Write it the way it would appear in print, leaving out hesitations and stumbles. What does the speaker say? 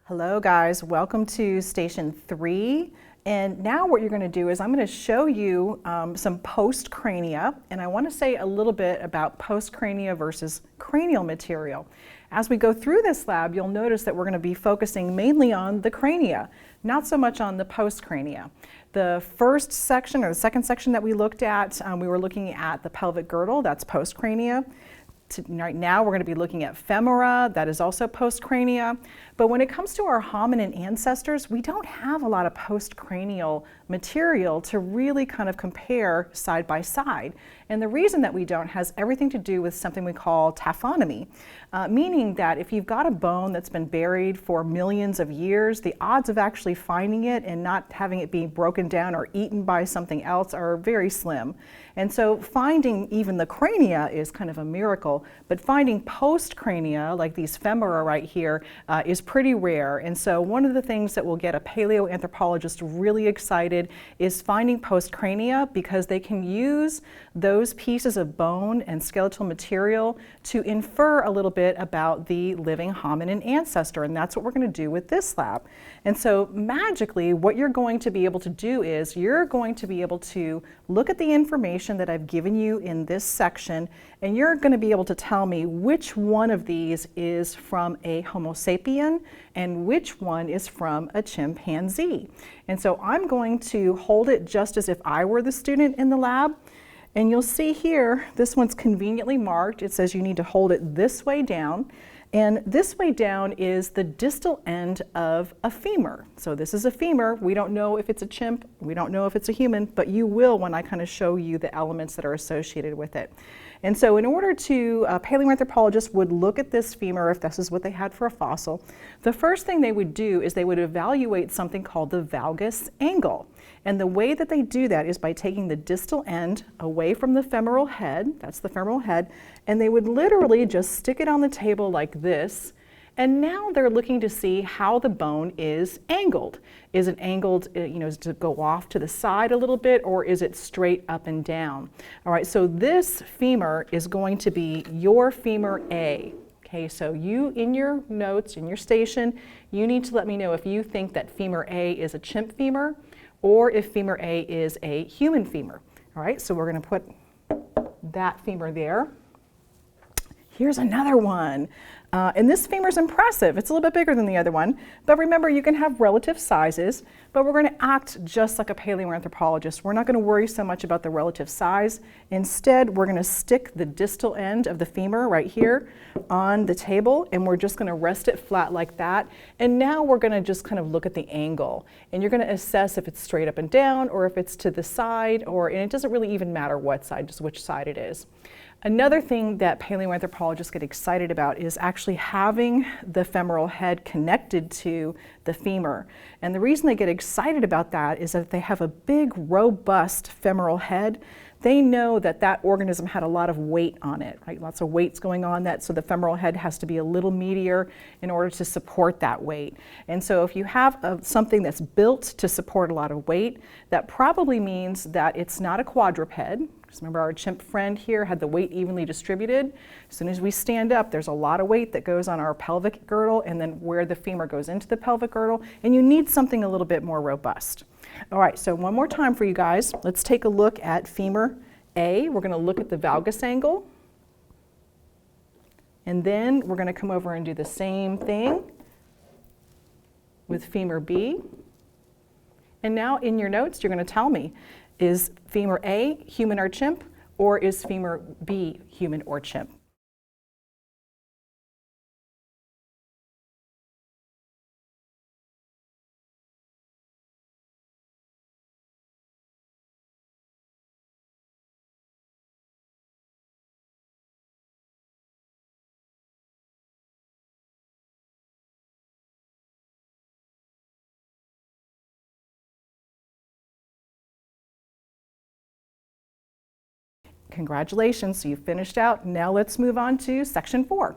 Hello guys, welcome to station 3. And now what you're going to do is I'm going to show you some postcrania, and I want to say a little bit about postcrania versus cranial material. As we go through this lab, you'll notice that we're going to be focusing mainly on the crania, not so much on the postcrania. The first section or the second section that we looked at, we were looking at the pelvic girdle, that's postcrania. Right now we're going to be looking at femora, that is also postcrania. But when it comes to our hominin ancestors, we don't have a lot of postcranial material to really kind of compare side by side. And the reason that we don't has everything to do with something we call taphonomy, meaning that if you've got a bone that's been buried for millions of years, the odds of actually finding it and not having it be broken down or eaten by something else are very slim. And so finding even the crania is kind of a miracle, but finding postcrania, like these femora right here, is pretty rare. And so one of the things that will get a paleoanthropologist really excited is finding postcrania, because they can use those pieces of bone and skeletal material to infer a little bit about the living hominin ancestor, and that's what we're going to do with this lab. And so magically, what you're going to be able to do is you're going to be able to look at the information that I've given you in this section, and you're going to be able to tell me which one of these is from a Homo sapien and which one is from a chimpanzee. And so I'm going to hold it just as if I were the student in the lab. And you'll see here, this one's conveniently marked. It says you need to hold it this way down. And this way down is the distal end of a femur. So this is a femur. We don't know if it's a chimp, we don't know if it's a human, but you will when I kind of show you the elements that are associated with it. And so in order to, a paleoanthropologist would look at this femur, if this is what they had for a fossil, the first thing they would do is they would evaluate something called the valgus angle. And the way that they do that is by taking the distal end away from the femoral head, that's the femoral head, and they would literally just stick it on the table like this. And now they're looking to see how the bone is angled. Is it angled, does it go off to the side a little bit, or is it straight up and down? All right, so this femur is going to be your femur A. Okay, so you, in your notes, in your station, you need to let me know if you think that femur A is a chimp femur, or if femur A is a human femur. All right, so we're going to put that femur there. Here's another one. And this femur is impressive. It's a little bit bigger than the other one. But remember, you can have relative sizes, but we're going to act just like a paleoanthropologist. We're not going to worry so much about the relative size. Instead, we're going to stick the distal end of the femur right here on the table, and we're just going to rest it flat like that. And now we're going to just kind of look at the angle. And you're going to assess if it's straight up and down, or if it's to the side, and it doesn't really even matter what side, just which side it is. Another thing that paleoanthropologists get excited about is actually having the femoral head connected to the femur. And the reason they get excited about that is that if they have a big, robust femoral head, they know that that organism had a lot of weight on it, right? Lots of weights going on that, so the femoral head has to be a little meatier in order to support that weight. And so if you have something that's built to support a lot of weight, that probably means that it's not a quadruped. Because remember, our chimp friend here had the weight evenly distributed. As soon as we stand up, there's a lot of weight that goes on our pelvic girdle, and then where the femur goes into the pelvic girdle, and you need something a little bit more robust. All right, so one more time for you guys. Let's take a look at femur A. We're going to look at the valgus angle. And then we're going to come over and do the same thing with femur B. And now in your notes, you're going to tell me, is femur A human or chimp, or is femur B human or chimp? Congratulations, so you finished out. Now let's move on to section 4.